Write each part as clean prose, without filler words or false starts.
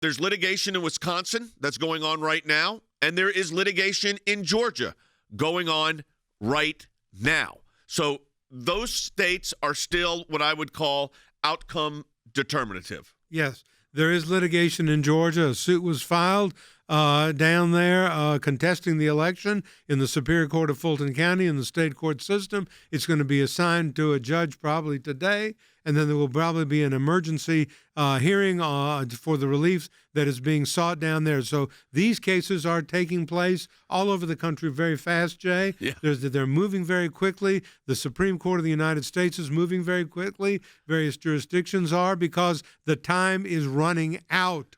There's litigation in Wisconsin that's going on right now, and there is litigation in Georgia going on right now. So those states are still what I would call outcome determinative. Yes, there is litigation in Georgia. A suit was filed down there contesting the election in the Superior Court of Fulton County in the state court system. It's going to be assigned to a judge probably today, and then there will probably be an emergency hearing for the relief that is being sought down there. So these cases are taking place all over the country very fast, Jay. Yeah. They're moving very quickly. The Supreme Court of the United States is moving very quickly. Various jurisdictions are, because the time is running out.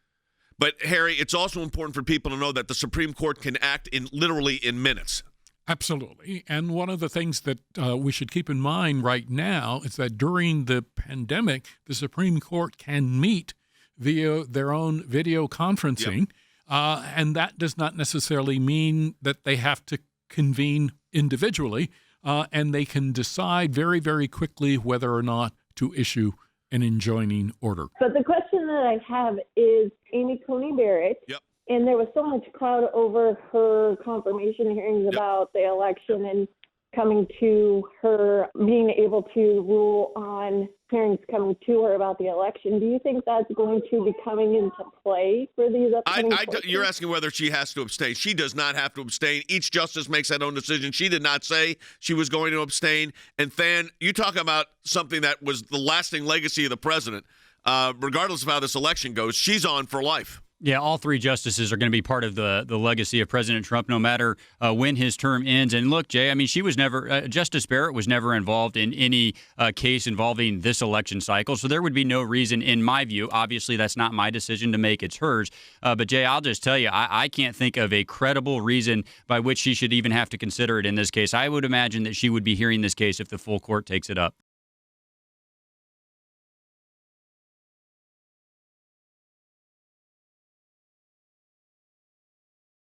But, Harry, it's also important for people to know that the Supreme Court can act literally in minutes. Absolutely. And one of the things that we should keep in mind right now is that during the pandemic, the Supreme Court can meet via their own video conferencing. Yep. And that does not necessarily mean that they have to convene individually. And they can decide very, very quickly whether or not to issue an enjoining order. But the question that I have is Amy Coney Barrett. Yep. And there was so much cloud over her confirmation hearings about the election and coming to her, being able to rule on hearings coming to her about the election. Do you think that's going to be coming into play for these upcoming You're asking whether she has to abstain. She does not have to abstain. Each justice makes that own decision. She did not say she was going to abstain. And Than, you talk about something that was the lasting legacy of the president. Regardless of how this election goes, she's on for life. Yeah, all three justices are going to be part of the legacy of President Trump, no matter when his term ends. And look, Jay, I mean, she was never Justice Barrett was never involved in any case involving this election cycle. So there would be no reason, in my view. Obviously, that's not my decision to make. It's hers. But, Jay, I'll just tell you, I can't think of a credible reason by which she should even have to consider it in this case. I would imagine that she would be hearing this case if the full court takes it up.